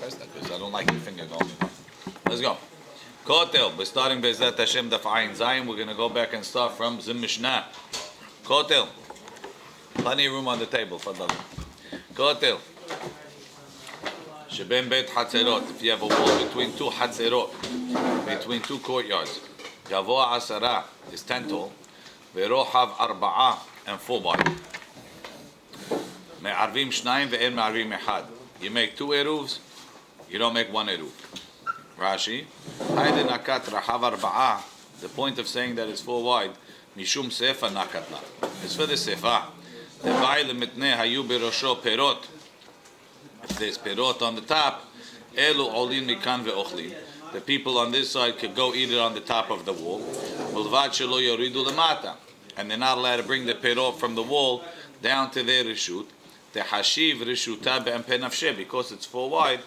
press that because I don't like your finger going. Let's go. Kotel. We're starting Bezat Hashem Daf Ayin Zayin. We're going to go back and start from Zim Mishnah. Kotel. Plenty of room on the table. Fadal. Kotel. Sheben Bet Hatzerot. If you have a wall between two Hatzerot, between two courtyards, Gavoa Asara is 10 tall. Verohav Arba'a and 4 wide. Me'arvim Shnayim ve'en me'arvim Echad. You make 2 eruvs, you don't make 1 eruv. Rashi. Hayde nakat rahav arba'a. The point of saying that it's 4 wide, mishum sefa nakat la. It's for the sefa. The ba'il mitneh hayu berosho perot. If there's perot on the top, elu olin mikan ve'ochlin. The people on this side could go eat it on the top of the wall. Mulvad shelo yoridu lemata. And they're not allowed to bring the perot from the wall down to their reshut. The hashiv reshuta be'empe nafshe. Because it's 4 wide,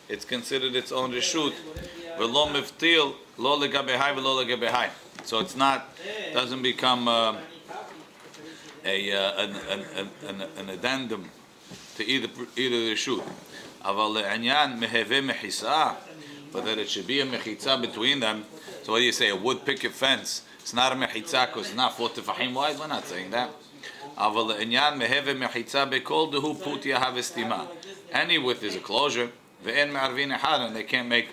it's considered its own reshut. V'lo miftil lo legabehai v'lo legabehai. So it's not, doesn't become an addendum to either reshut. Aval le'anyan meheve mechisa, but that it should be a mechitza between them. So what do you say? A wood picket fence. It's not a mechitza because it's not 4 tefachim wide. We're not saying that. Aval le'anyan meheve mechitza bekol dehu putya havestima. Any width is a closure. Ve'en me'arvin echad, and they can't make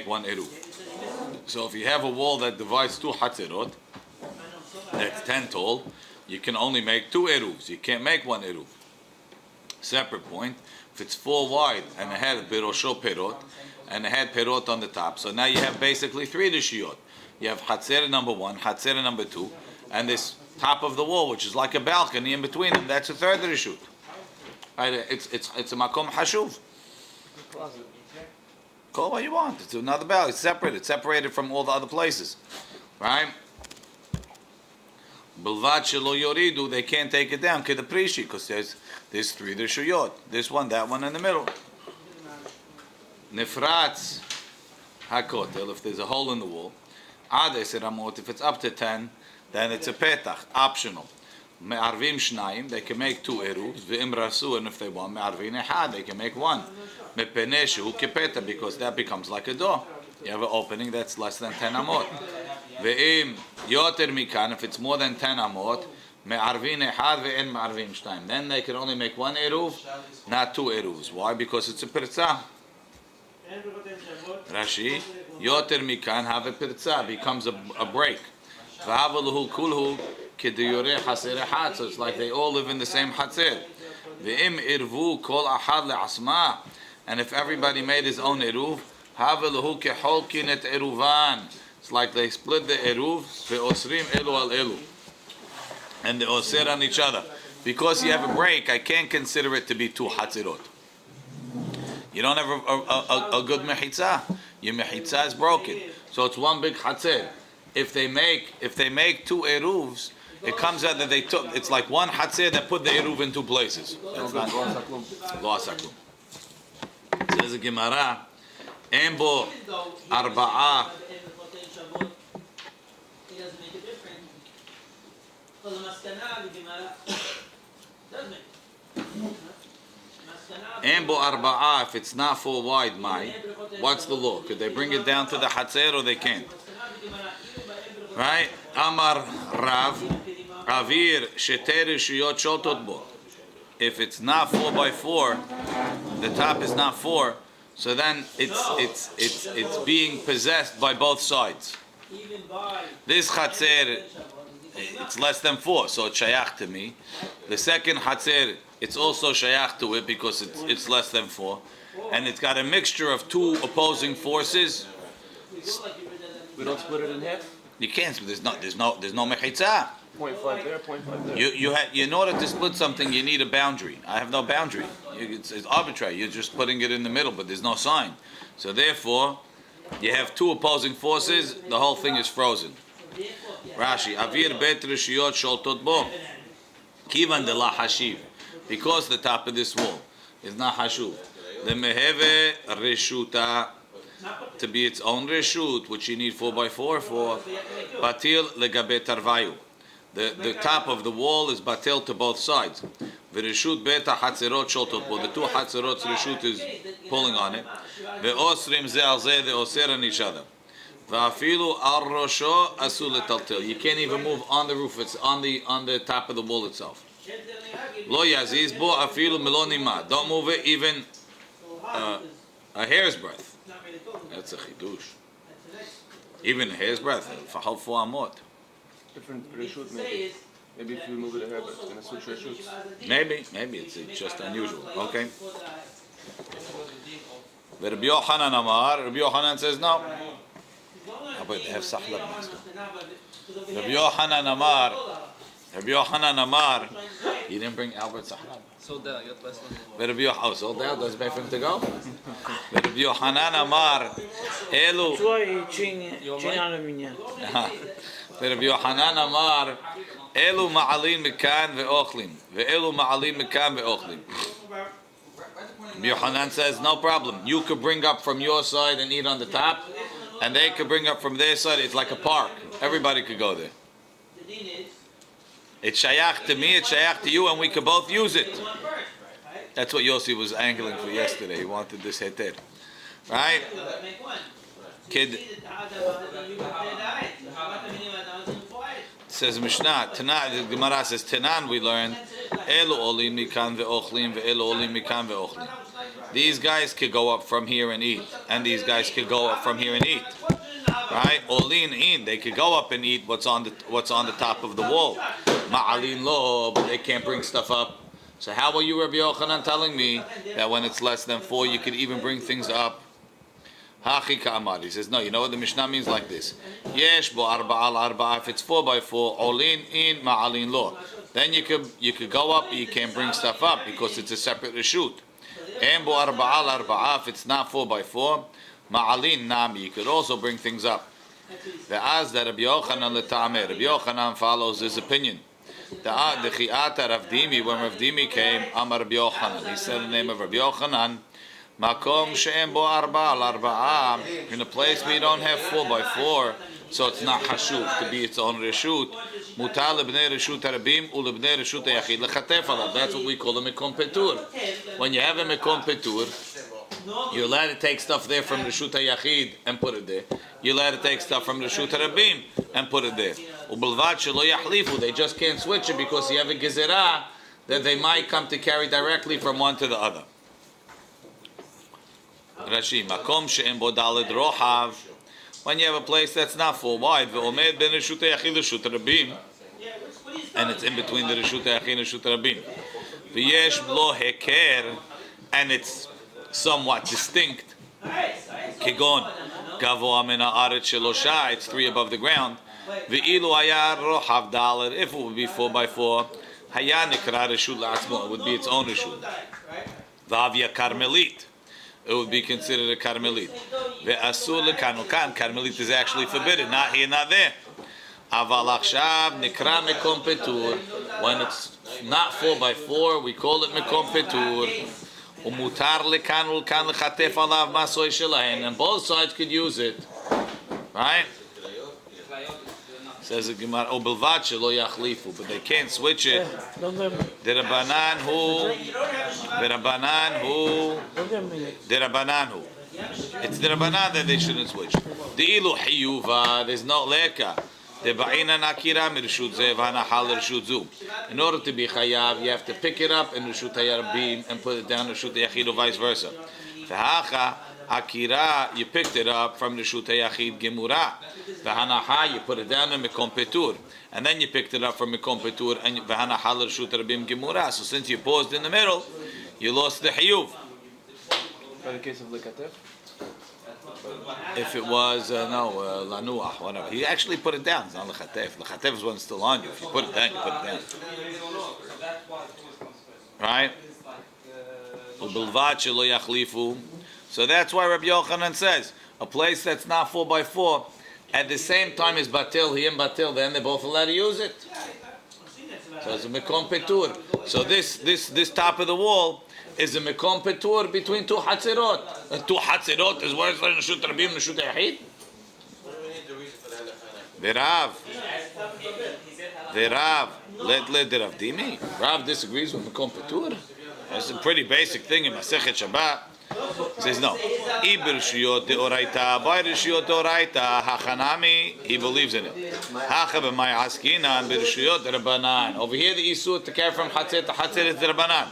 1 eruv. So if you have a wall that divides 2 hatzerot, that's 10 tall, you can only make 2 eruvs. You can't make 1 eruv. Separate point. If it's 4 wide and it had berosho perot and it had perot on the top, so now you have basically 3 rishiyot. You have hatzer number 1, hatzer number 2, and this top of the wall, which is like a balcony in between them. That's a 3rd rishut. Right? It's a makom hashuv. Call what you want. It's another balcony. It's separate. It's separated from all the other places, right? Bilvat shelo yoridu. They can't take it down. Kedaprishi, because there's 3 rishuyot. This one, that one in the middle. Nifratz hakotel. If there's a hole in the wall, ades ramot. If it's up to 10, then it's a petach, optional. Me'arvim shnayim. They can make 2 eruvs. Ve'im rasu, and if they want me'arvin echad, they can make 1. Mepeneshu kepeta, because that becomes like a door. You have an opening that's less than 10 amot. Ve'im yoter mikan. If it's more than 10 amot, me'arvin echad ve'en me'arvim shnayim. Then they can only make 1 eruv, not 2 eruvs. Why? Because it's a pirza. Rashi, yoter mikan have a pirza, becomes a break. V'havaluhu kulhu kediyore haser echad. So it's like they all live in the same hatzer. Ve'im irvu kol ahad le'asma. And if everybody made his own eruv, havaluhu keholkin et eruvan. It's like they split the eruv ve'osrim elu al elu, and they osir on each other. Because you have a break, I can't consider it to be 2 hatzirot. You don't have a good mechitza. Your mechitza is broken, so it's 1 big hatzir. If they make 2 eruvs, it comes out that it's like 1 hatzir that put the eruv in 2 places. That's not lo asaklum. Says the Gemara, Embo Arba'a. Embo Arba'a, if it's not 4 wide, what's the law? Could they bring it down to the Hatzer or they can't? Right? Amar Rav, Avir Sheter Rishuyot Shotot Bo. If it's not 4 by 4, the top is not 4, so then it's being possessed by both sides. This chatzer, it's less than 4, so it's shayach to me. The second chatzer, it's also shayach to it because it's less than 4, and it's got a mixture of 2 opposing forces. We don't split it in half. You can't. There's no mechitza. 0.5 there, 0.5 there. In order to split something, you need a boundary. I have no boundary. It's arbitrary. You're just putting it in the middle, but there's no sign. So therefore, you have 2 opposing forces. The whole thing is frozen. Rashi, Avir bet rishiyot sholtot bo, kivan de la hashiv, because the top of this wall is not hashuv. The meheve reshuta, to be its own reshut, which you need 4 by 4 for. Batil legabe tarvayu. The top of the wall is batil to both sides. V'reshut beta hatzerot sholtot bo. The two hatzerot reshut is pulling on it. Ve'osrim ze al ze, they oser on each other. Va'afilu al rosho asul letaltel. You can't even move on the roof. It's on the top of the wall itself. Lo yaziz bo afilu melonima. Don't move it even a hair's breadth. That's a chidush. Even a hair's breadth. Fahal fu amot. Different reshut maybe. Maybe if you move it a hair, but it's gonna switch reshuts. Maybe it's just unusual. Okay. But Rabbi Yochanan Amar, Rabbi Yochanan says no. But they have sahlab next to it. Rabbi Yochanan Amar, he didn't bring Albert sahlab. Sold out, you got less than But Rabbi Yochanan, sold out, doesn't pay for him to go. But Rabbi Yochanan Amar, Elu. Rabbi Yochanan Amar, Elu ma'alin mekan ve'ochlim, ve'elu ma'alin mekan ve'ochlim. Rabbi Yochanan says, no problem. You could bring up from your side and eat on the top, and they could bring up from their side. It's like a park. Everybody could go there. It's shayach to me, it's shayach to you, and we could both use it. That's what Yossi was angling for yesterday. He wanted this heter. Right? Kid. Says Mishnah, Tanan, the Gemara says, Tanan we learned, Elu olim mikan ve'ochlim ve'elu olim mikan ve'ochlim. These guys could go up from here and eat, and these guys could go up from here and eat. Right? Olin in, they could go up and eat what's on the top of the wall. Ma'alin lo, but they can't bring stuff up. So how are you, Rabbi Yochanan, telling me that when it's less than 4, you could even bring things up? Hachi ka'amar. He says, no, you know what the Mishnah means like this. Yesh bo arba'al arba'a. If it's 4x4, olin in ma'alin lo. Then you could go up, but you can't bring stuff up because it's a separate reshut. En bo arba'al arba'a. If it's not 4x4, ma'alin nami. You could also bring things up. Ve'az that Rabbi Yochanan leta'ameh. Rabbi Yochanan follows his opinion. The chi'ata Rav Dimi, when Rav Dimi came, Amar Rabbi Yochanan. He said the name of Rabbi Yochanan. Makom she'em bo arba al arba'a, in a place where you don't have 4x4, so it's not hashuv to be its own reshut. Mutar lebnei reshut harabim ulebnei reshut hayachid lechatef alav. That's what we call a mekom petur. When you have a mekom petur, you're allowed to take stuff there from reshut hayachid and put it there. You're allowed to take stuff from reshut harabim and put it there. Ubelvad shelo yachlifu. They just can't switch it because you have a gezerah that they might come to carry directly from one to the other. Rashi, makom she'en bo daled rohav. When you have a place that's not full wide, ve'omed ben reshut hayachid reshut harabim, and it's in between the reshut hayachid and reshut harabim. V'yesh lo heker, and it's somewhat distinct. Kigon gavoa min haaretz shelosha, it's 3 above the ground. Ve'ilu haya rohav daled, if it would be 4x4, haya nikra reshut la'atzmo, it would be its own reshut. V'avya karmelit, it would be considered a karmelit. Ve'asur lekanukan, karmelit is actually forbidden, not here, not there. Aval achshav nikra mekom petur. When it's not 4x4, we call it mekom petur. Umutar lekan ulkan lechatef alav masoy shelahen, and both sides could use it, right? Says the Gemara, "O belvad shelo yachlifu," but they can't switch it. The Rabbanan who. It's the Rabbanan that they shouldn't switch. The ilu hiyuva, there's no leka. The ba'ina nakira mirshut ze v'hanachal reshut zu. In order to be chayav, you have to pick it up in reshut hayarbim and put it down in reshut hayachid, or vice versa. V'hacha akira, you picked it up from reshut hayachid gemura. V'hanacha, you put it down in mekom petur, and then you picked it up from mekom petur and v'hanachal reshut hayarbim gemura. So since you paused in the middle, you lost the hiyuv. For the case of lekatef. If it was lanuach, whatever, he actually put it down. It's not lechatef. Lechatef is when it's still on you. If you put it down, you put it down. Right? Ubelvad shelo yachlifu. So that's why Rabbi Yochanan says a place that's not 4x4 at the same time as batil, he and batil, then they're both allowed to use it. So it's a mekom petur. So this top of the wall is a mekom petur between 2 hatzerot. And 2 hatzerot is worse than reshut rabim and reshut hayachid. V'rav. The Rav let the Rav Dimi. Rav disagrees with Mekom Petur. That's a pretty basic thing in Masechet Shabbat. He says no. Ibirshiyot deoraita, bayrishiyot deoraita, hachanami. He believes in it. Hacha b'may askina and birshiyot derabanan. Over here, the isur to carry from Hatzer to Hatzer is derabanan.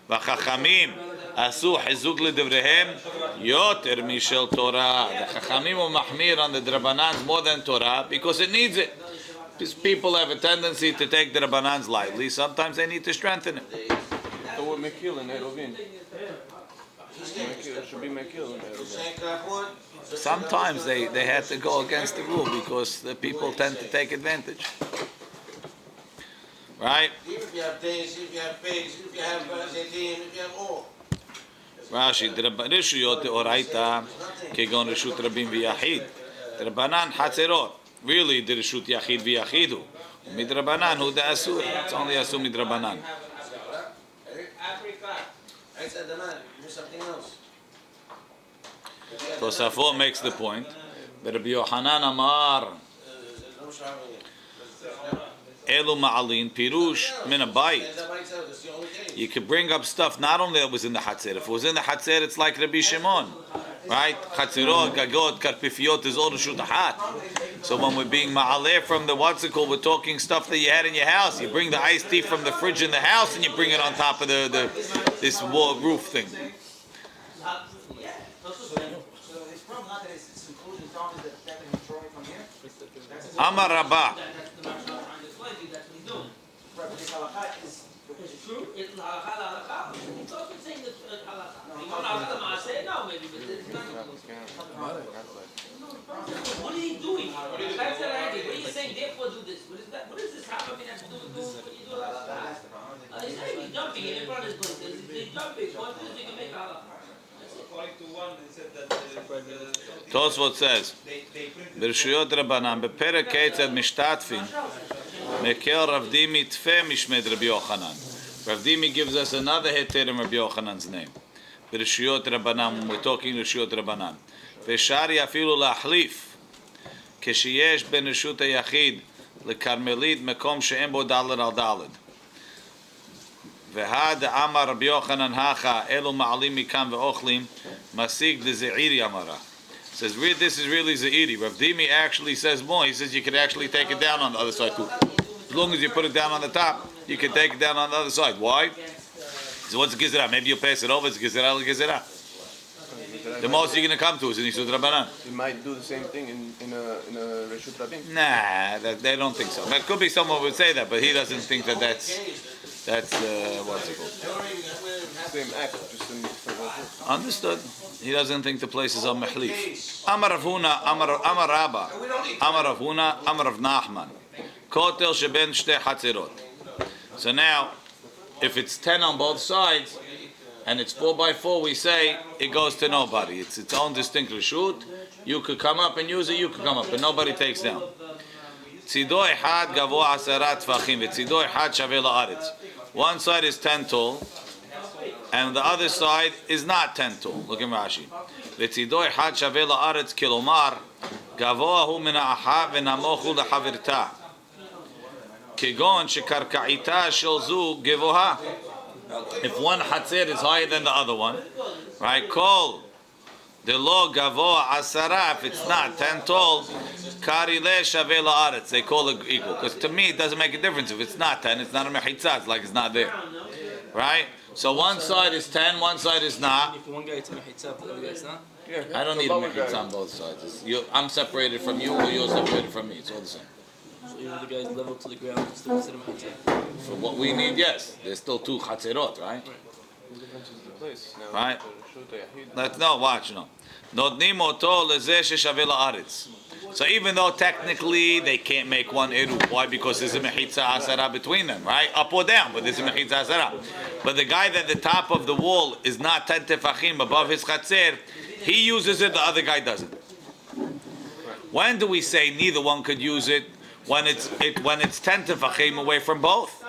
V'chachamim asu hizuk ledevrehem yoter mishel Torah. The chachamim will mahmir on the derabanans more than Torah because it needs it. Because people have a tendency to take the derabanans lightly. Sometimes they need to strengthen it. The word mekil in Eruvin. Should be mekil in Eruvin. Sometimes they had to go against the rule because the people tend to take advantage. Right? Even if you have days, if you have pigs, if you have zaytin, if you have all. Rashi, Rishuyot Oraita, Kegon Rishut Rabim V'Yachid. Drabanan Hatzerot. Really, the Rishut Yachid V'Yachidu. Midrabanan Hu Asur. It's only Asur Midrabanan. I said, the man, do something else. Tosafot makes the point that Rabbi Yohanan Amar Elu Ma'alin Pirush Min Abayit. You could bring up stuff not only that was in the Hatzer. If it was in the Hatzer, it's like Rabbi Shimon, right? Chatzirot, Gagot, Karpifiot is all the Shutahat. So when we're being Ma'aleh from the what's it called, we're talking stuff that you had in your house. You bring the iced tea from the fridge in the house and you bring it on top of this wall roof thing. Amar Rabba. What are you doing? What are you saying? Therefore, do this. What is that? What is this? How come you have to do what you do? He's jumping in front of his place. He's jumping. What is you can make halakha? According to one, it said that Tosfot says, Bershuyot Rabbanan, Beperek Ketzad Mishtatfin, Mekel Rav Dimi Tfe Mishmed Rabbi Yochanan. Rav Dimi gives us another heter in Rabbi Yochanan's name. Bershuyot Rabbanan, when we're talking Bershuyot Rabbanan. Veshari afilu lahlif, keshiyesh ben Rishut HaYachid, lekarmelit mekom she'en bo daled al daled. V'had amar Rabbi Yochanan hacha, elu ma'alim mikam ve'ochlim, masig de ze'iri amara. Says, this is really ze'iri. Rav Dimi actually says more. He says you could actually take it down on the other side too. As long as you put it down on the top, you can take it down on the other side. Why? So what's Gizerah? Maybe you pass it over, it's Gizerah Gizerah. The most you're going to come to is in Yisud Rabbanan. You might do the same thing in a Reshut Rabim. Nah, they don't think so. There could be someone who would say that, but he doesn't think that that's what's it called? Same act, just in different. Understood. He doesn't think the places are mehlif. Amar Rav Huna, Amar Rabba, Amar Rav Huna, Amar Rav Nachman. Kotel sheben shtei hatzerot. So now, if it's 10 on both sides, and it's 4x4, we say it goes to nobody. It's its own distinct reshut. You could come up and use it, you could come up, but nobody takes down. Tzido echad gavoa 10 tfachim, v'tzido echad shaveh la'aretz. One side is 10 tall, and the other side is not 10 tall. Look at Rashi. V'tzido echad shaveh la'aretz kilomar, gavoa hu min ha'acha v'namochu le'havirta. Kegon shekarka'ita shel zu gevoha. If one hatzer is higher than the other one, right? Kol the lo gavoa asara. If it's not 10 tall, kari le shaveh la'aretz. They call it equal. Because to me, it doesn't make a difference. If it's not 10, it's not a mechitza. It's like it's not there, right? So one side is 10, one side is not. If one guy it's a mechitza, the other guy it's not. Yeah, I don't need a mechitza on both sides. I'm separated from you, or you're separated from me. It's all the same. So even if the guy's level to the ground, it's still considered mechitza. For what we need, yes. There's still 2 chatzerot, right? Right. Let's no watch no. Notnim oto lezeh sheshaveh la'aretz. So even though technically they can't make one eruv, why? Because there's a mechitza asara between them, right? Up or down, but there's a mechitza asara. But the guy that the top of the wall is not 10 tefachim above his chatzer, he uses it, the other guy doesn't. When do we say neither one could use it? When it's 10 tefachim away from both.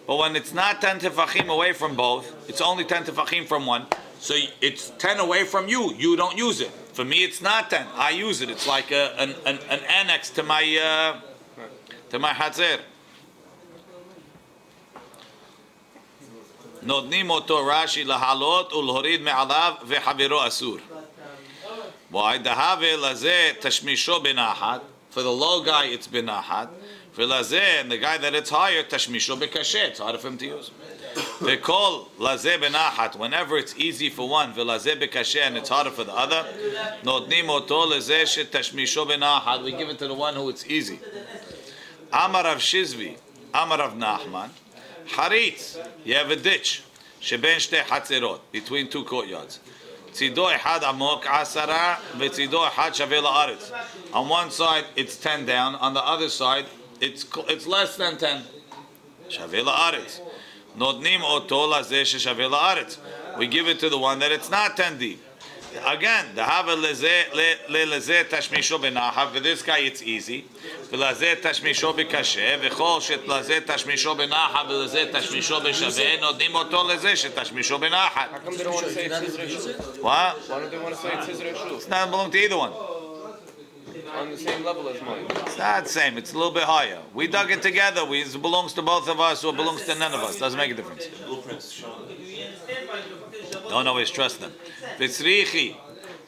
But when it's not 10 tefachim away from both, it's only 10 tefachim from one. So it's 10 away from you. You don't use it. For me, it's not 10. I use it. It's like an annex to my to my hatzer. Nodnim oto Rashi lahalot ulhorid me'alav ve'haviro asur. Why? Dahave lazeh tashmisho benahat. For the low guy, it's benahat. For lazeh, and the guy that it's higher, tashmisho bekashet. It's harder for him to use. They call lazeh benahat whenever it's easy for one, velazeh bekashet, and it's harder for the other. Nodnim oto lazeh tashmisho benahat. We give it to the one who it's easy. Amar Rav Shizvi, Amar Rav Nachman, Haritz. You have a ditch. Sheben shte hatzerot, between two courtyards. Tzido ehad amok asara, v'tzido ehad shaveh la'aretz. On one side it's 10 down. On the other side it's less than 10. Shaveh la'aretz. Nodnim oto lazeh sheshaveh la'aretz. We give it to the one that it's not 10 deep. Again, the Haber lezeh tashmisho benahav. For this guy it's easy. V'lazeh tashmisho bekashe. V'chol shet lazeh tashmisho benahav. V'lazeh tashmisho beshaveh. Nodnim oto lezeh shetashmisho benahav. How come they don't want to say it's his reshut? What? Why don't they want to say it's his reshut? It's not belong to either one. On the same level as mine. It's not the same. It's a little bit higher. We dug it together. It belongs to both of us or it belongs to none of us. Doesn't make a difference. Don't always trust them. Vitzrichi.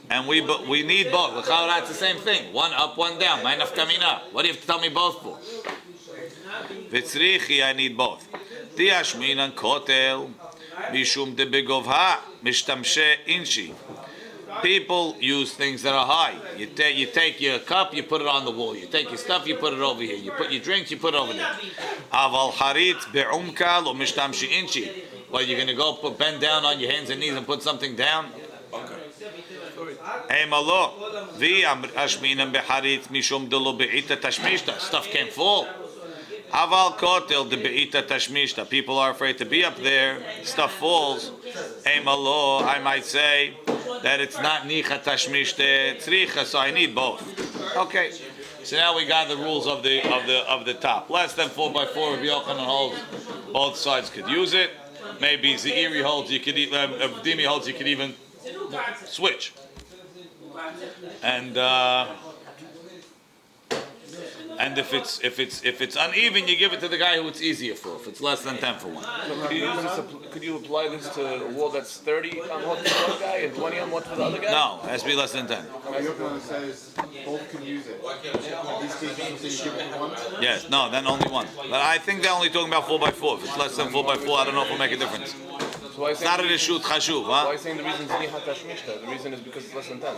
And we need both. That's the same thing. One up, one down. Ma'inaf kamina. What do you have to tell me both for? Vitzrichi, I need both. Tiashminan kotel. Mishum de begovha. Mishtamshe inchi. People use things that are high. You take your cup, you put it on the wall. You take your stuff, you put it over here. You put your drinks, you put it over there. Aval harit be'umkal or mishtamshi inchi. Well, you're going to go bend down on your hands and knees and put something down? Hey, malo. Ashminam beharit mishum delo be'ita tashmishta. Stuff can't fall. Aval kotel de be'ita tashmishta. People are afraid to be up there. Stuff falls. Hey, malo. I might say that it's not nicha tashmishte tzricha, so I need both. Okay. So now we got the rules of the top. Less than 4x4. Rabbi Yochanan holds both sides could use it. Maybe Zeiri holds you could even Dimi holds you could even switch. And if it's uneven, you give it to the guy who it's easier for. If it's less than 10 for one. So could you apply this to a wall that's 30 on one for one guy and 20 on one for the other guy? No, it has to be less than 10. Yochanan says both can use it. These cases, you give it one. Yes, no, then only one. But I think they're only talking about 4x4. If it's less than 4x4, I don't know if it'll make a difference. So It's not a reshut chashuv, huh? why are you saying the reason is nihat tashmishta? The reason is because it's less than 10.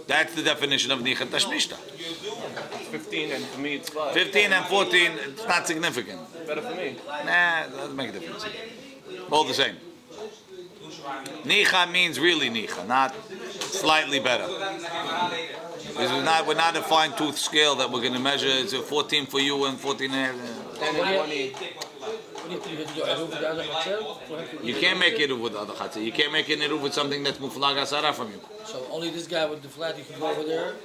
That's the definition of nichat tashmishta. It's 15 and for me it's 5. 15 and 14, it's not significant. Better for me. Nah, it doesn't make a difference. All the same. Nicha means really nicha, not slightly better. We're not a fine-tooth scale that we're going to measure. It's a 14 for you and 14 and 10 and 20. You can't make it with the other chatzah. You can't make it with something that's muflag asara from you. So only this guy with the flat, you can go over there.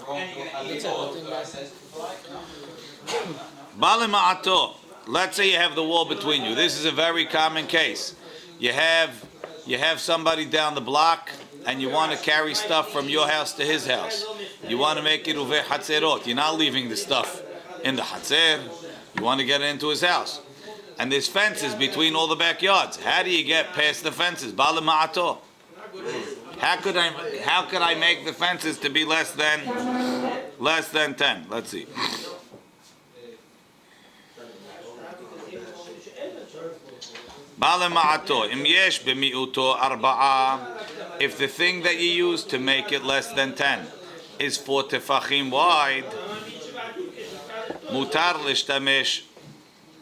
That's it. Nothing less. Balima'ato. Let's say you have the wall between you. This is a very common case. You have somebody down the block, and you want to carry stuff from your house to his house. You want to make it uveh hatzerot. You're not leaving the stuff in the hatzer. You want to get it into his house. And there's fences between all the backyards. How do you get past the fences? Balima'ato. How could I make the fences to be less than 10? Let's see. If the thing that you use to make it less than 10 is 4 tefachim wide, mutar l'shtamesh.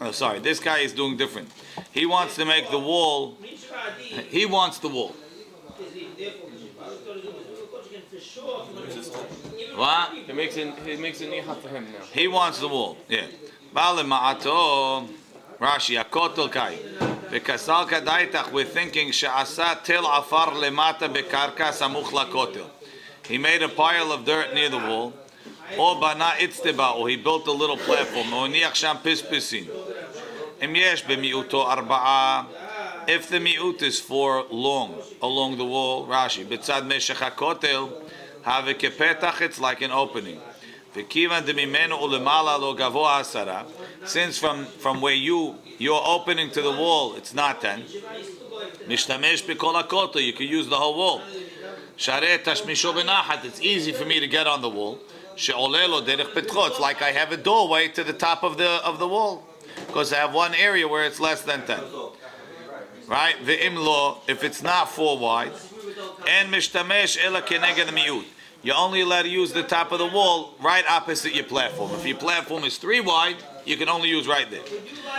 Oh, sorry, this guy is doing different. He wants to make the wall. He wants the wall. What? He makes it nihat for him now. He wants the wall. Yeah. Rashi, akotel kai. V'kasal kadaitach, we're thinking she'asa til afar lemata bekarka samuch lakotel. He made a pile of dirt near the wall. Or bana itzteba, or he built a little platform. Or niach sham pispisin. Im yesh b'miuto arba'a. If the miut is 4 long along the wall, Rashi, b'tzad meshech hakotel, Have kepetach, it's like an opening. V'kivan demimenu ulemala lo gavoa asara. Since from where you're opening to the wall, it's not 10. Mishtamesh b'kol hakotel, you can use the whole wall. Shareh tashmisho b'nachat, it's easy for me to get on the wall. She'oleh lo derech petcho, it's like I have a doorway to the top of the wall, because I have one area where it's less than 10. Right? Ve'im lo, if it's not 4 wide, and mishtamesh ela keneged miut. You're only allowed to use the top of the wall right opposite your platform. If your platform is 3 wide, you can only use right there.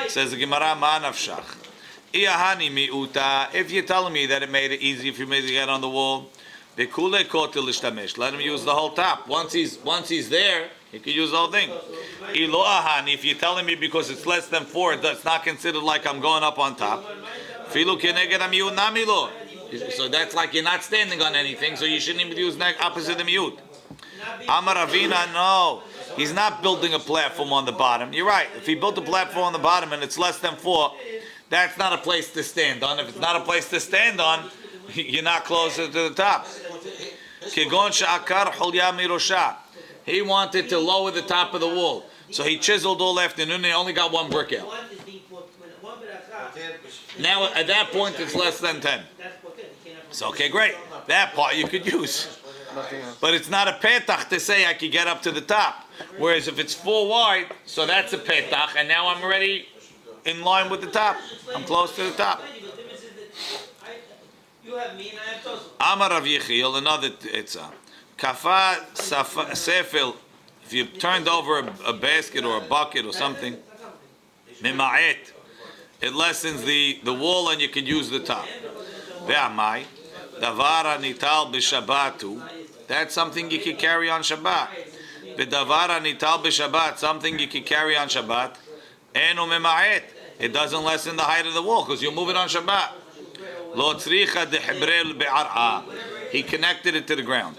Says the Gemara, ma nafshach. Iyahani miuta. If you're telling me that it made it easy for me to get on the wall, bekule kotel ishtamesh. Let him use the whole top. Once he's there, he can use the whole thing. Ilo ahani. If you're telling me because it's less than 4, that's not considered like I'm going up on top. Filu keneged miut namilo. So that's like you're not standing on anything, so you shouldn't even use opposite the miut. Amar Ravina, no. He's not building a platform on the bottom. You're right. If he built a platform on the bottom and it's less than 4, that's not a place to stand on. If it's not a place to stand on, you're not closer to the top. He wanted to lower the top of the wall. So he chiseled all afternoon and he only got 1 brick out. Now at that point it's less than 10. So okay, great. That part you could use. But it's not a petach to say I could get up to the top. Whereas if it's 4 wide, so that's a petach, and now I'm already in line with the top. I'm close to the top. Amar Rav Yechiel, another itzah. Kafa sefel, if you turned over a basket or a bucket or something, mima'et, it lessens the wall and you can use the top. Ve'amai, davara nital b'shabatu, that's something you can carry on Shabbat. V'davara nital b'shabbat, something you can carry on Shabbat. Eno mima'et, it doesn't lessen the height of the wall because you move it on Shabbat. Lo tzricha dehibrel be'ar'a, he connected it to the ground.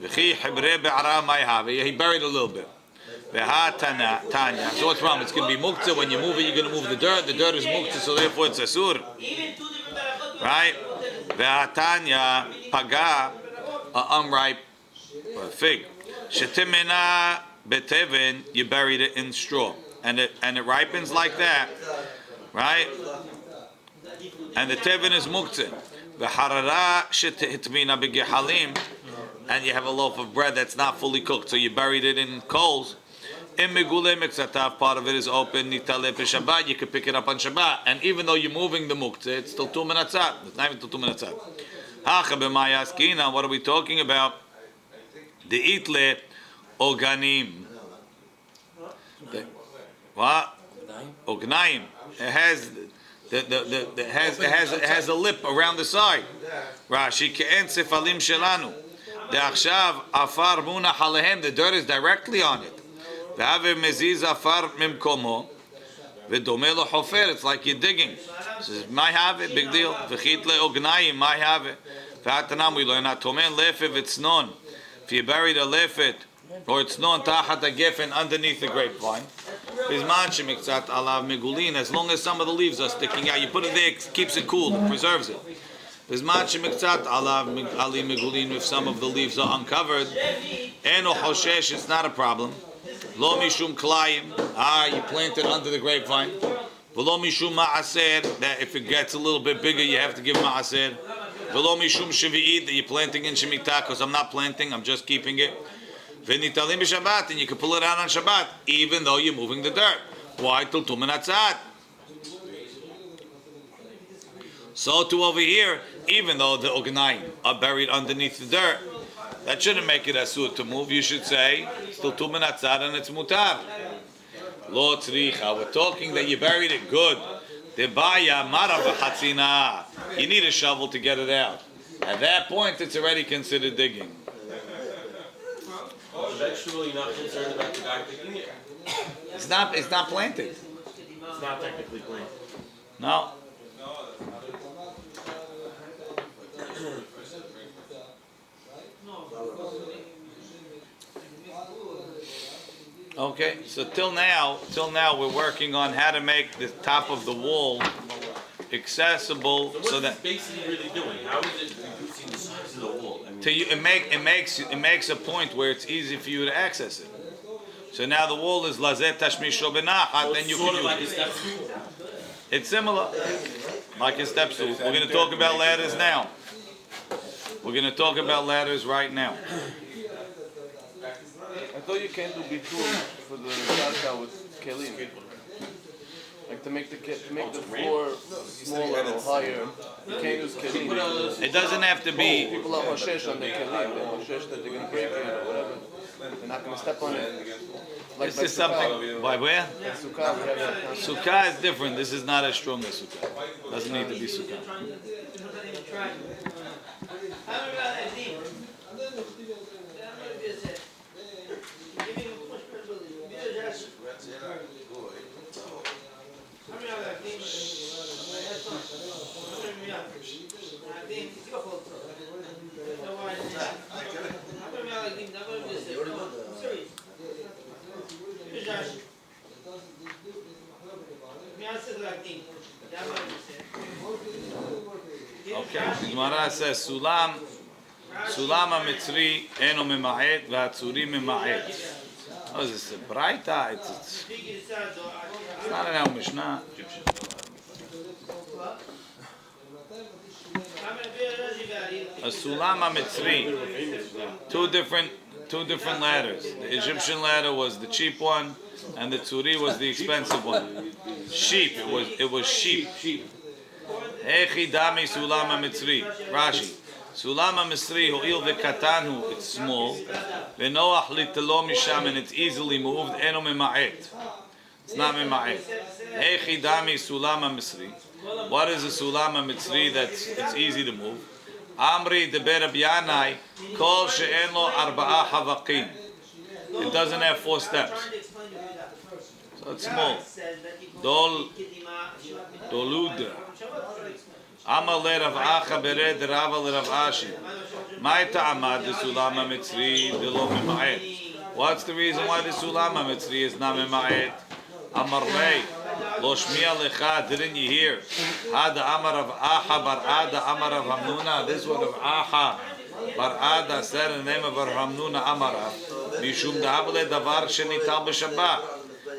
V'chi hibrel be'ar'a mayhavi, he buried a little bit. Tanya. So what's wrong? It's going to be muktzah. When you move it, you're going to move the dirt. The dirt is muktzah, so therefore it's asur. Right? Tanya paga, unripe fig. Shetimena betevin, you buried it in straw, and it ripens like that, right? And the tevin is muktzah. V'harara shetitmina begehalim, and you have a loaf of bread that's not fully cooked, so you buried it in coals. Part of it is open. Shabbat, you can pick it up on Shabbat, and even though you're moving the muktzah, it's still 2 minatzat. It's not even 2 minatzat. What are we talking about? The itle oganim. What? Ognaim. It has a lip around the side. Rashi ke'en sefalim shelanu. The dirt is directly on it. It's like you're digging. Says, "My have it, big deal." If you buried a lefet or it's known tachat a gefen underneath the grapevine, as long as some of the leaves are sticking out, you put it there, it keeps it cool, it preserves it. If some of the leaves are uncovered, it's not a problem. Lo mishum klayim, you plant it under the grapevine. V'lo mishum ma'aser, that if it gets a little bit bigger, you have to give ma'aser. V'lo mishum shevi'id, that you're planting in shemitah, because I'm not planting, I'm just keeping it. V'nitalim b'shabbat, and you can pull it out on Shabbat, even though you're moving the dirt. Why? Till 2 minatzat. So too over here, even though the ognaim are buried underneath the dirt, that shouldn't make it asur to move. You should say still 2 minatzad and it's mutar. Lo tzricha. We're talking that you buried it good. Debaya mara v'chatzina. You need a shovel to get it out. At that point, it's already considered digging. Eventually, you're not concerned about the guy picking it. It's not planted. It's not technically planted. No. Okay, so till now we're working on how to make the top of the wall accessible So what's so this that basically really doing? How is it reducing the size of the wall? I mean, it makes a point where it's easy for you to access it. So now the wall is lazet tashmisho benachat, then you sort can of like a use it. step stool. It's similar, like a step stool. We're going to talk about ladders now. We're going to talk about ladders right now. I thought you can't do bitul for the karka with kelim. Like to make the floor smaller or higher, you can't use kelim. It doesn't have to be. People are hoshesh on their kelim. They're hoshesh that they're gonna break it or whatever. They're not gonna step on it. Like This is something. By where? Sukkah, we have that concept. Sukkah is different. This is not as strong as sukkah. Doesn't need to be sukkah. Okay, the Gemara says Sulam HaMitzri eno mema'et v'hatzuri mema'et. Oh, is this a Braita? It's not in our Mishnah. A Sulam HaMitzri, two different ladders. The Egyptian ladder was the cheap one, and the Tzuri was the expensive one. Sheep. It was sheep. Echi dami Sulam HaMitzri. Rashi. Sulam HaMitzri ho'il v'katanu. It's small. V'noach litelo misham, and it's easily moved. Eno mema'et. It's not mema'et. Echi dami Sulam HaMitzri. What is a Sulam HaMitzri it's easy to move? Amri deber Rabbi Yanai kol she'en lo arba'a havakim. It doesn't have 4 steps. So it's small. Dolud. Amal le Rav Acha bered Rava le Rav Ashi. Mai ta'amad the Sulam HaMitzri delo mema'et. What's the reason why the Sulam HaMitzri is not mema'et? Amar lei lo shmiya lecha. Didn't you hear? Hada Amar Rav Acha bar Ada Amar Rav Hamnuna. This is what Rav Acha bar Ada said in the name of Rav Hamnuna Amarav. Mishum da'avle davar shenital b'Shabbat.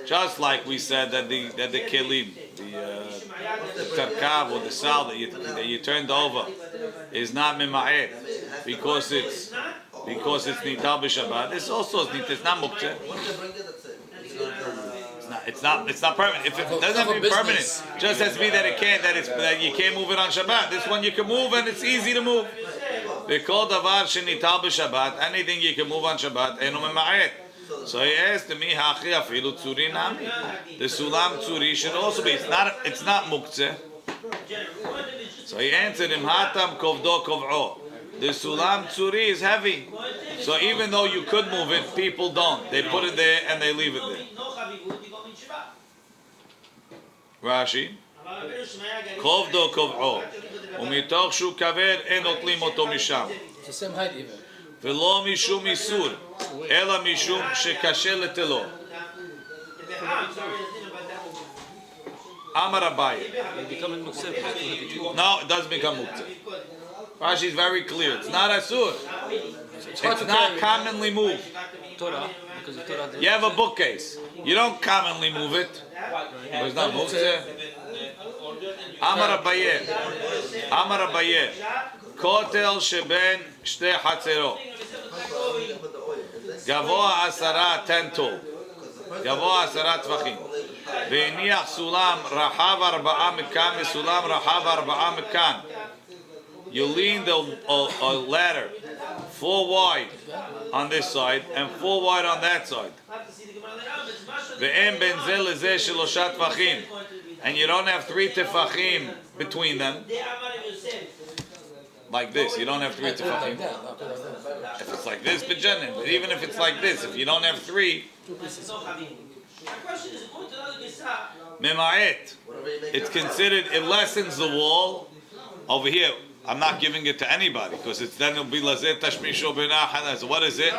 Just like we said that the kelim, the tarkav or the sal that you turned over is not mema'et because it's nital b'Shabbat. This also is nital. It's not muktzeh. It's not permanent. If it doesn't have to be permanent, it just has to be that you can't move it on Shabbat. This one you can move and it's easy to move. Because davar shenital b'Shabbat, anything you can move on Shabbat, eno mema'et. So he asked me, "Hachi afilu tzuri nami." The sulam tzuri should also be. It's not muktzeh. So he answered him, "Hatam kovdo kov'o." The sulam tzuri is heavy. So even though you could move it, people don't. They put it there and they leave it there. Rashi, kovdo kov'o, umitoch shu kaver en otlim oto misham. It's the same height even. ולא משום איסור, אלא משום שקשה לתלו. אמר רבי. No, it doesn't become muktzeh. Rashi is very clear. It's not asur. It's not commonly moved. You have a bookcase. You don't commonly move it. It's not muktzeh. Amar Abaye. Kotel sheben shte hatzerot. גבוה 10 טוב, גבוה 10 טפחים, והניח סולם רחב 4 מכאן וסולם רחב 4 מכאן. You lean a ladder 4 wide on this side and 4 wide on that side. ואין בין זה לזה 3 טפחים, and you don't have 3 טפחים between them. Like this, you don't have 3 tefachim. If it's like this, but even if it's like this, if you don't have 3, mema'et, it's considered, it lessens the wall. Over here, I'm not giving it to anybody because then it'll be lazet tashmisho benachat. So what is it?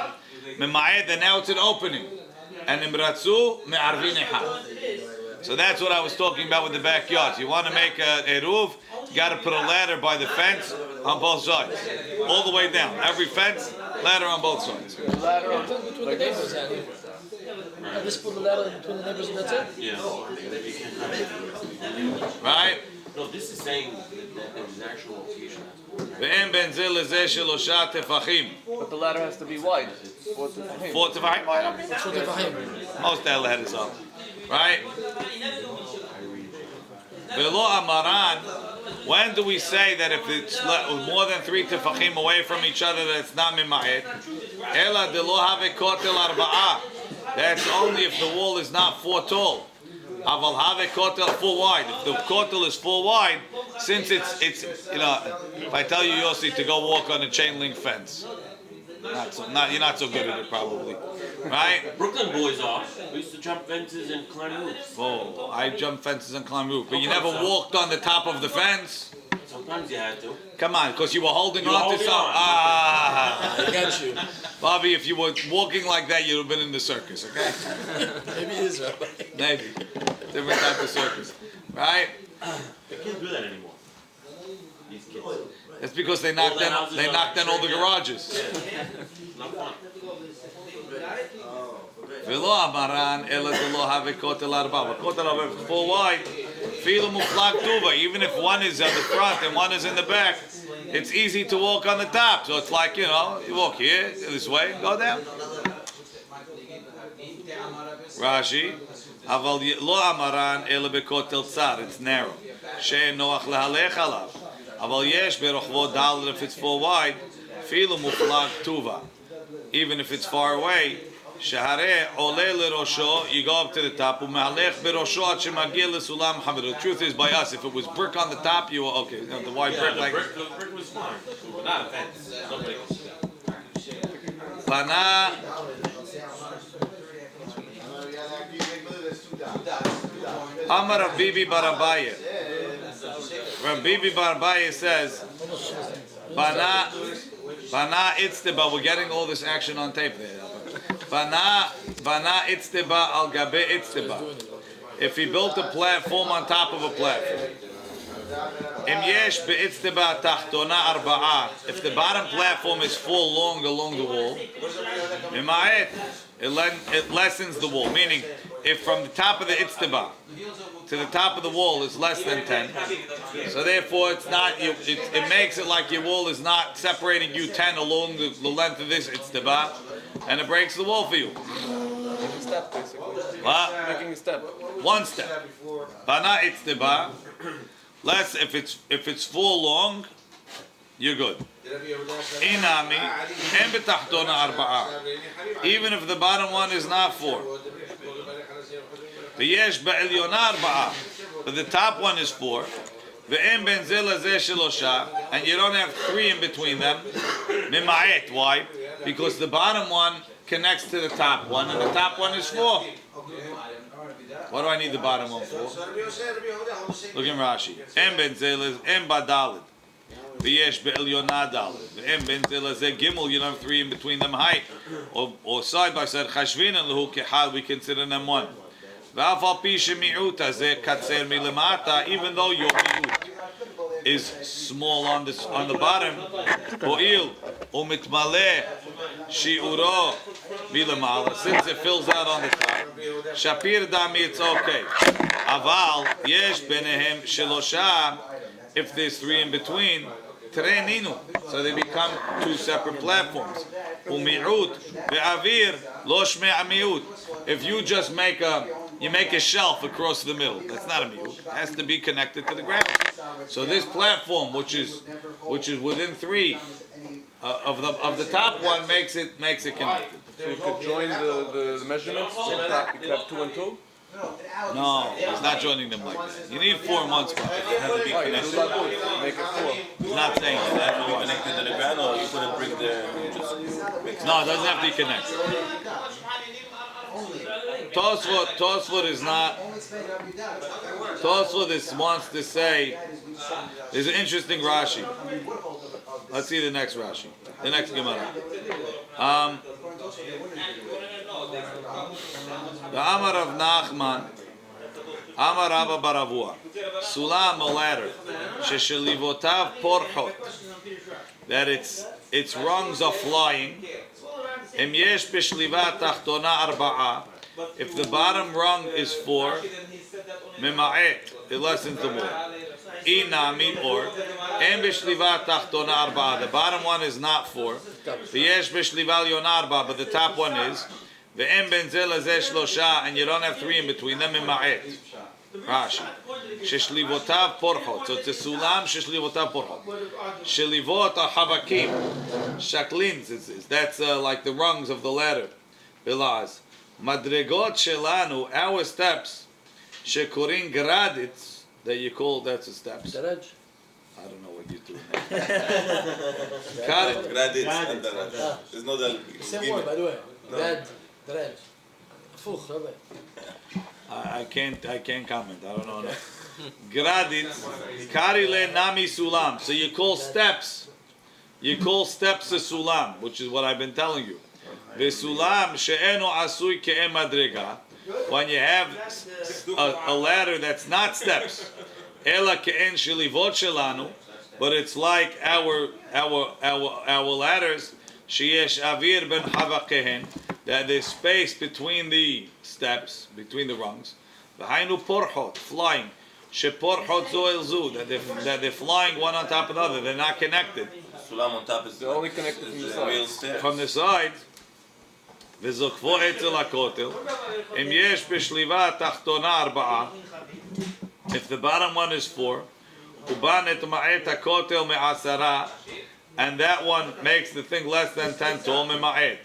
Mema'et, and now it's an opening. And imratzu me'arvin echad. So that's what I was talking about with the backyards. You want to make a eruv, you got to put a ladder by the fence on both sides, all the way down. Every fence, ladder on both sides. Ladder on Between the neighbors, I just put the ladder between the neighbors and that's it. Yeah. Right? No, this is saying that there was an actual location. ואין בין זה לזה שלושה טפחים. But the ladder has to be wide. 4 tefachim. 4 טפחים? That's what they're behind. Most that ladders up. Right? Velo amaran. When do we say that if it's more than 3 tefachim away from each other that it's not mima'et? Ela de lo have kotel arba'ah. That's only if the wall is not 4 tall. Aval have kotel 4 wide. If the kotel is 4 wide, since it's if I tell you Yossi to go walk on a chain link fence, you're not so good at it probably, right? Brooklyn boys are. We used to jump fences and climb roofs. Oh, I jump fences and climb roofs, but you never walked on the top of the fence. Sometimes you had to. Come on, because you were holding on to something. Ah, I got you. Bobby, if you were walking like that, you'd have been in the circus, okay? Maybe it is, Rabbi. Maybe. Different type of circus, right? They can't do that anymore. These kids. That's because they knocked down all the garages. Not fun. Velo amaran ela de lo have kotel arba. Kotel arba 4 wide. Filu muflag tuva. Even if one is at the front and one is in the back, it's easy to walk on the top. So it's like, you walk here, this way, go down. Rashi. Aval lo amaran ela bekotel tzar. It's narrow. She'en noach lehalech alav. Aval yesh berochvo dal if it's 4 wide. Filu muflag tuva. Even if it's far away. Shahare ole lerosho, you go up to the top. U'mehalech berosho ad shemagia lesulam hamer. The truth is, by us, if it was brick on the top, you were okay. The white brick like. The brick was fine. But not a fence. Nobody can see that. Bana. Amar Rav Bibi Barabaye. Rav Bibi Barabaye says, Bana itzteba. We're getting all this action on tape there. Bana itzteba al gabe itzteba. If he built a platform on top of a platform. Im yesh be'itzteba tachtona arba'a. If the bottom platform is full long along the wall, mima'et, it lessens the wall. Meaning, if from the top of the itzteba to the top of the wall is less than 10, so therefore it's not. It makes it like your wall is not separating you 10 along the length of this itzteba, and it breaks the wall for you. Making a step, basically. What? Making a step. One step. Bana itzteba. Less if it's full long, you're good. Inami en betachtona arba'a. Even if the bottom one is not 4. V'yesh be'elyona arba'a. But the top one is 4. Ve'en ben ze lezeh shelosha. And you don't have 3 in between them. Mima'et. Why? Because the bottom one connects to the top one, and the top one is 4. What do I need the bottom one for? Look in Rashi. En ben ze lezeh en badalid. V'yesh be'elyona dalid. En ben ze lezeh gimel. You don't have 3 in between them height. Or side by side. Chashvin and lehu kehal. We consider them 1. Even though your mi'ut is small on the bottom, since it fills out on the top, shapir dami, it's okay. Aval yesh benehem shelosha. If there's 3 in between, treninu, so they become 2 separate platforms. Umi'ut ve'avir lo shme'a mi'ut. If you just make a shelf across the middle, that's not a mi'ut. It has to be connected to the ground. So this platform, which is within 3 of the top one, makes it connected. So you could join the measurements. So you could have 2 and 2. No, he's not joining them like that. You need 4 months, but it has to be connected. Make it 4. He's not saying that. Have to be connected to the ground, or you put a brick there and you just mix it? No, it doesn't have to be connected. Tosfot is not. Tosfot wants to say. There's an interesting Rashi. Let's see the next Rashi. The next Gemara. The Amar of Nachman. Amar Rabba Baravua. Sulam, a ladder. Sheshelivotav porchot. That its rungs are flying. Em yesh b'shliva tachtona arba'a. If the bottom rung is 4, mema'et, it lessens the more. Inami or em b'shliva tachtona arba'a. The bottom one is not 4. V'yesh b'shliva liona arba'a, but the top one is. Ve'em ben zel hazeh shlosha, and you don't have 3 in between them. Mema'et. Rashi. Sheshlivotav porchot. So it's a sulam sheshlivotav porchot. Shelivot are havakim. Shaklins is. That's like the rungs of the ladder. Bilaz. Madregot shelanu, our steps. Shekurin gradits, that you call, that's the steps. Daraj. I don't know what you're doing. Gradits and daraj. There's no dal. Same word, by the way. Grad, daraj. Fuch, Rabbi. I can't comment. I don't know. Gradits, karile nami sulam. So you call steps. You call steps a sulam, which is what I've been telling you. Vesulam she'eno asui ke'em madrega. When you have a ladder that's not steps, ela ke'en shelivot shelanu, but it's like our ladders. Sheyesh avir ben havakehen, that there's space between the steps, between the rungs. V'hainu porchot, flying. Sheporchot zo el zu, that they're flying one on top of the other. They're not connected. Sulam on top is They're only connected from the side. From the side. וזוקפו אצל הכותל, אם יש בשליבה תחתונה 4, if the bottom one is 4, ובא נטמעת הכותל מ10, and that one makes the thing less than 10 tall, ממעט.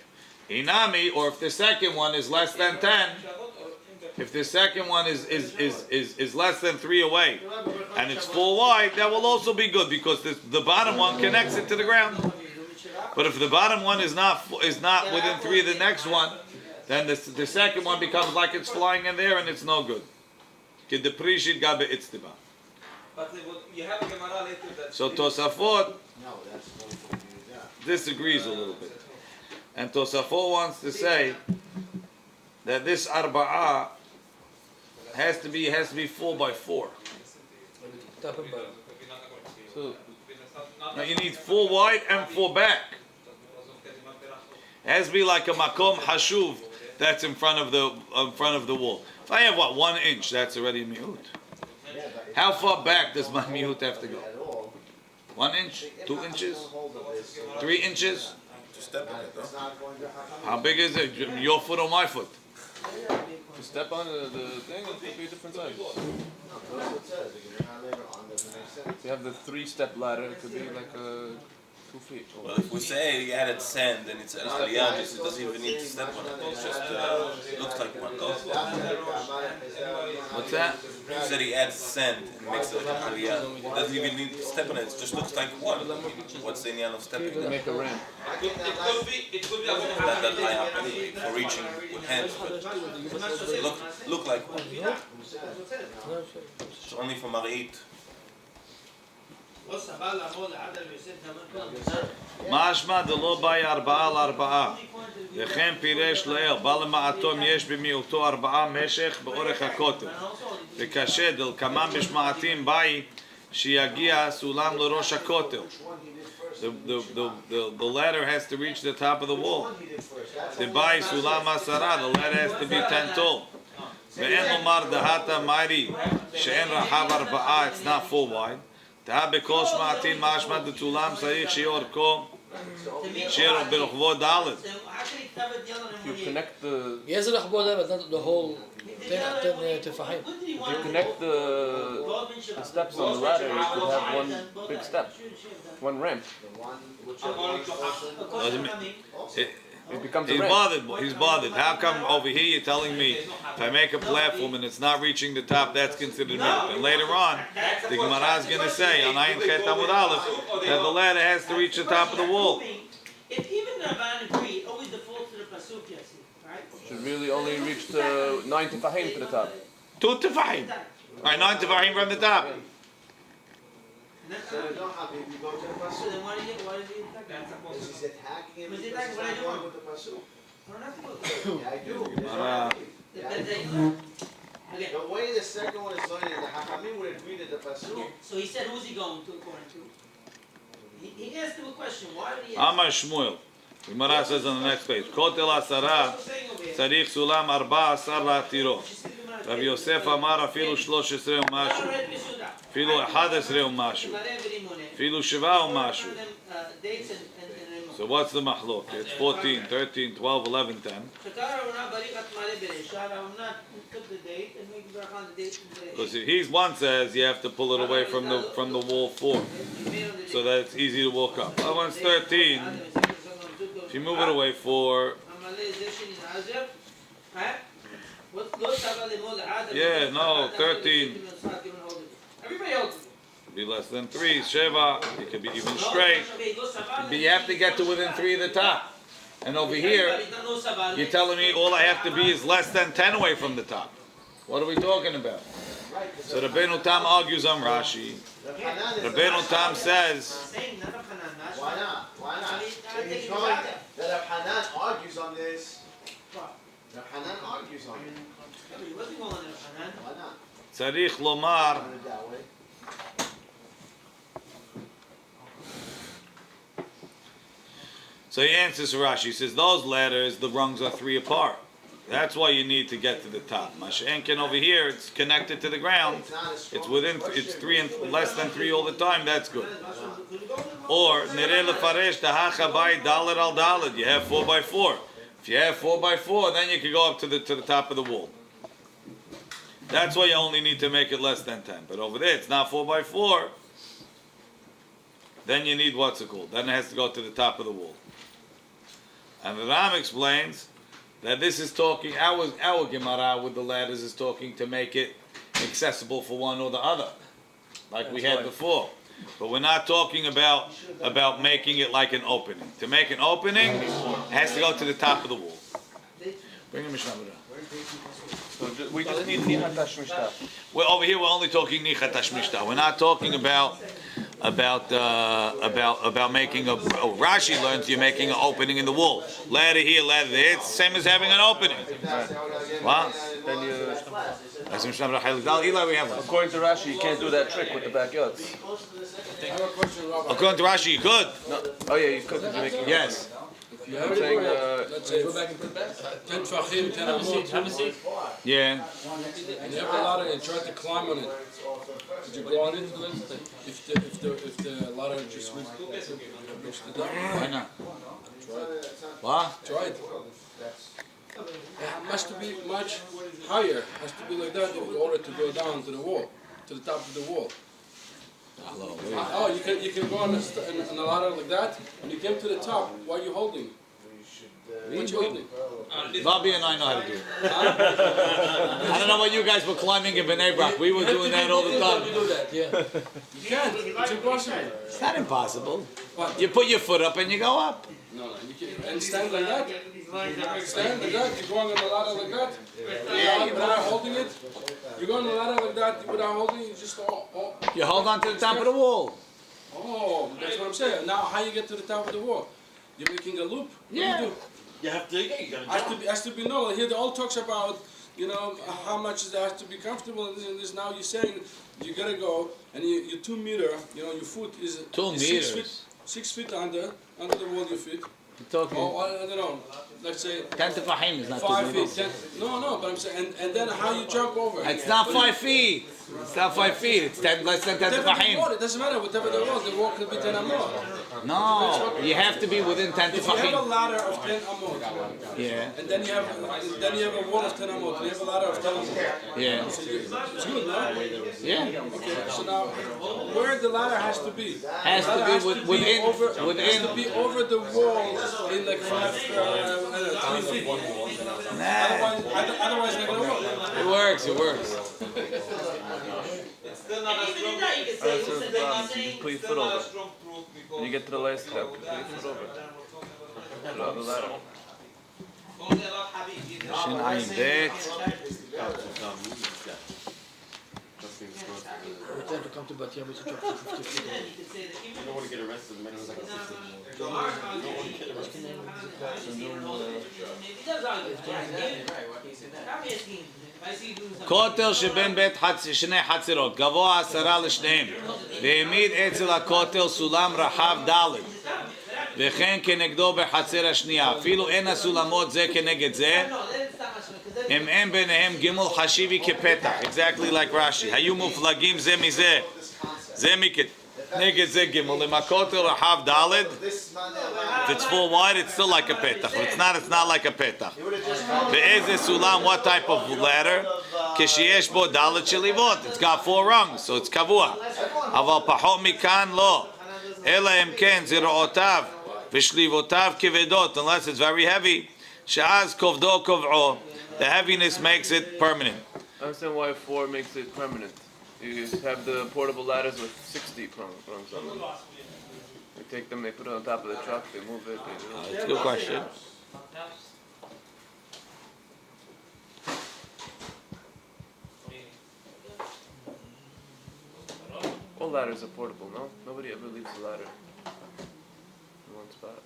Inami, or if the second one is less than 10, if the second one is less than 3 away, and it's 4 wide, that will also be good, because the bottom one connects it to the ground. But if the bottom one is not within 3 of the next one, then the second one becomes like it's flying in there and it's no good. So Tosafot disagrees a little bit. And Tosafot wants to say that this arba'ah has to be 4 by 4. So now you need 4 wide and 4 back. It has to be like a makom hashuv that's in front of the wall. If I have 1 inch, that's already a mihut. How far back does my mihut have to go? 1 inch, 2 inches, 3 inches. How big is it? Your foot or my foot? to step on the thing, it could be a different size. If you have the 3-step ladder, it could be like 2 feet. Well, if we say he added sand and it's aliyah, it doesn't even need to step on it. It just looks like one. What's that? You said he adds sand and makes it like an aliyah. It doesn't even need to step on it. It just looks like one. What's the inyan of stepping? To make a ramp. That high up for reaching with hands, but look like one. It's only for Mari'it. משמע דלא באי 4 על 4 וכן פירש לאל בא למעטום יש במיעוטו 4 משך באורך הכותל וקשה דל כמה משמעתים באי שיגיע סולם לראש הכותל. The ladder has to reach the top of the wall. The באי סולם 10, the ladder has to be 10 tall. ואין לומר דהתה מיירי שאין רחב 4, it's not full wide. בכל שמעתין משמע דתולם צריך שיהיה אורכו שיהיה ברוחבו ד'. You connect the... Yes, the whole thing to Fahim. If you connect the steps on the ladder, you could have one big step, one ramp. It becomes a ramp. He's bothered. How come over here you're telling me if I make a platform and it's not reaching the top, that's considered miut? And later on, the Gemara is going to say on Ayin Chet Amud Aleph that the ladder has to reach the top of the wall. If even the Rabban agreed, always default to the pasuk, right? Should really only reach the 9 tefahim to the top. 2 tefahim. Right, 9 tefahim from the top. So then why did he attack? Because he's attacking him. Was he attacking what I do? With the pasuk. I don't have to go there. Yeah, I do. Gemara. Depends how you look. Again. The way the second one is learning, the Hachamim would agree to the pasuk. So he said, who's he going to according to? He asked him a question. Why did he ask? Amar Shmuel. Gemara says on the next page. Kotel asara tzarich sulam 14 la'atiro. Rabbi Yosef amar afilu 13 u'mashu. Afilu 11 u'mashu. Afilu 7 u'mashu. So what's the mahlok? It's 14, 13, 12, 11, 10. Because if one says you have to pull it away from the wall 4, so that it's easy to walk up. That one's 13. If you move it away 4. Yeah, no, 13. Everybody else. Be less than 3, Sheva. It could be even straight. But you have to get to within 3 of the top. And over here, you're telling me all I have to be is less than 10 away from the top. What are we talking about? So Rabbeinu Tam argues on Rashi. Rabbeinu Tam says, Why not? Why not? If he's going that Hanan argues on this. Hanan argues on it. Why not? Tzarich lomar. Put it that way. So he answers Rashi. He says those ladders, the rungs are 3 apart. That's why you need to get to the top. Mashenkin over here, it's connected to the ground. It's within, it's 3 and less than 3 all the time. That's good. Or nirei lefaresh dahacha bay daled al daled. You have 4 by 4. If you have 4 by 4, then you can go up to the top of the wall. That's why you only need to make it less than 10. But over there, it's not 4 by 4. Then you need what's it called? Then it has to go to the top of the wall. And the Ram explains that this is talking, our Gemara with the ladders is talking to make it accessible for one or the other, like we had before. But we're not talking about making it like an opening. To make an opening, it has to go to the top of the wall. Bring him a Mishnah. So we just need Nichat Tashmishtah. Well, over here we're only talking Nichat Tashmishtah. We're not talking about making a. Oh, Rashi learns you're making an opening in the wall. Ladder here, ladder there. It's the same as having an opening. Wow. According to Rashi, you can't do that trick with the backyards. According to Rashi, you could. No. Oh yeah, you could. Yes. You have saying, let's say, go back and put 10 tvachim, 10 amot. Yeah. And you have a ladder and try to climb on it. Did you go on it? If the ladder just reached the top? Why not? Try it. What? Try it. It has to be much higher. It has to be like that in order to go down to the wall, to the top of the wall. Oh, you can go on a ladder like that, and you came to the top. What are you holding? What you holding? Bobby and I know how to do it. I don't know what you guys were climbing in Bnei Brak. We were doing that all the time. You do that, yeah. You can't. It's impossible. It's not impossible. What? You put your foot up and you go up. No, you can't. And stand like that. Stand like that. You're going on a ladder like that. Without holding it. You're going on a ladder like that without holding it. You just You hold on to the top of the wall. Oh, that's what I'm saying. Now, how you get to the top of the wall? You're making a loop. What Yeah. do you do? You have to. You gotta Has to be no. Here, the all talks about how much it has to be comfortable and this. Now you're saying you gotta go and you're 2 meters. Your foot is 2 meters. 6 feet under the wall. Your feet. You're talking. Oh, I don't know. Let's say 10 to Fahim is not 5 2 feet. meters. 10, no, but I'm saying, and then how you jump over? It's not 5 feet. It's not 5 feet. It's 10, less than 10 to Whatever the wall, Fahim. it doesn't matter. Whatever the wall could be 10 amot. No, you have to be within 10 to If you have a Fahim. ladder of 10 amot, Yeah. and then you have a wall of 10 amot, and you have a ladder of 10 amot. Yeah. So it's good, no? Yeah. Okay, so now, where the ladder has to be? Has to be within. Has to be over the wall in like 3 feet. Nah. Otherwise, not gonna work. It works. It works. It's still not a strong. You put your foot over. When you get to the last step, put your foot over. Put it on the ladder. Shin Ayin Bet. Every time to come to Bat Yam, it's a job for 50 feet away. You don't want to get arrested. The man was like a 16. Maybe that's all. כותל שבין שני חצרות, גבוה 10 לשניהם, והעמיד אצל הכותל סולם רחב ד' וכן כנגדו בחצר השנייה, אפילו אין הסולמות זה כנגד זה, אם אין ביניהם גימול חשיבי כפתח, exactly like Rashi, היו מופלגים זה מזה, זה נגד זה גימול, אם הכותל רחב ד', if it's full wide, it's still like a petach. If it's not like a petach. Ve'eze sulam, what type of ladder? Ksheyesh bo dalet shelivot. It's got 4 rungs, so it's kavua. Aval pachot mikan lo. Ela em ken zira'otav v'shlivotav kevedot, unless it's very heavy. She'az kovdo kov'o. The heaviness makes it permanent. I understand why 4 makes it permanent. You have the portable ladders with 60 rungs on them. They take them, they put it on top of the truck, they move it. That's a good question. All ladders are portable, no? Nobody ever leaves the ladder in one spot.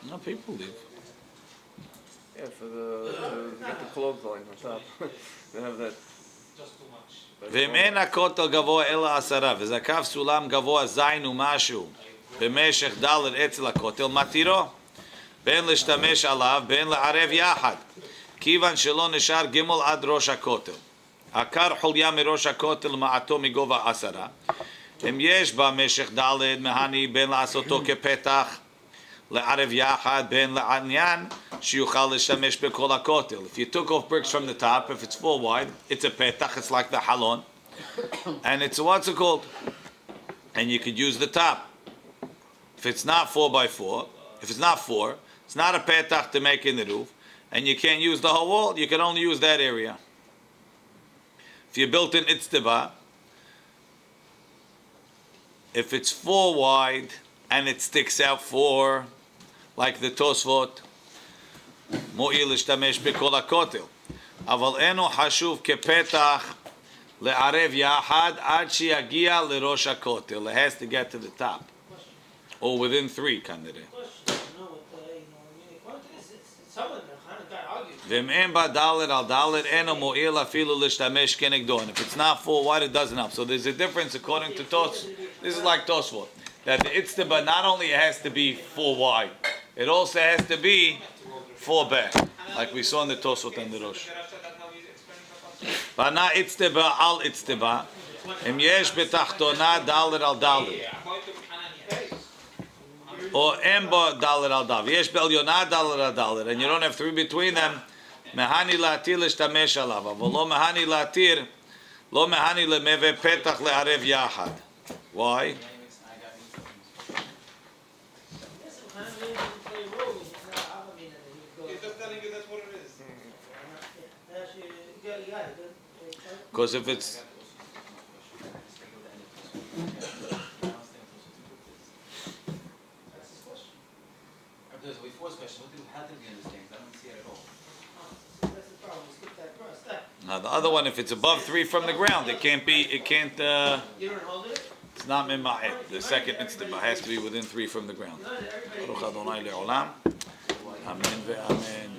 No, people leave. Yeah, to get the clothesline on top. They have that. ואם אין הכותל גבוה אלא 10 וזקף סולם גבוה זין ומשהו במשך ד' אצל הכותל מתירו בין להשתמש עליו בין לערב יחד כיוון שלא נשאר גימול עד ראש הכותל עקר חוליה מראש הכותל מעטו מגובה 10 אם יש בה משך ד' מהני בין לעשותו כפתח לערב יחד בין לעניין שיוכל להשתמש בכל הכותל. If you took off bricks from the top, if it's full wide, it's a petach, it's like the halon. And it's, what's it called? And you could use the top. If it's not 4x4, if it's not 4, it's not a petach to make in the roof, and you can't use the whole wall, you can only use that area. If you built an itzteba, if it's 4 wide, and it sticks out 4, like the Tosfot, מועיל להשתמש בכל הכותל. אבל אינו חשוב כפתח לערב יחד עד שיגיע לראש הכותל. It has to get to the top. Or within 3 כנראה. ואם אין בה ד' על ד' אינו מועיל אפילו להשתמש כנגדו. And if it's not full wide, it doesn't help. So there's a difference according to Tosfot. This is like Tosfot. That the itztaba not only has to be 4 wide, it also has to be 4 back, like we saw in the Tosfot and the Rosh. But not itztaba al itztaba, im yesh betachtona dalet al dalet, or emba dalet al dalet. Yesh belyona dalet al dalet, and you don't have 3 between them. Mehani latir l'shtamesh alav, but lo mehani latir, lo mehani lemeve petach le'arev yachad. Why? Because if it's now the other one, if it's above 3 from the ground, it can't be. It can't. It's not mima'et. The second instant has to be within 3 from the ground. Baruch Adonai le'olam. Amen ve'amen.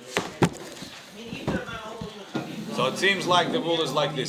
So it seems like the rule is like this.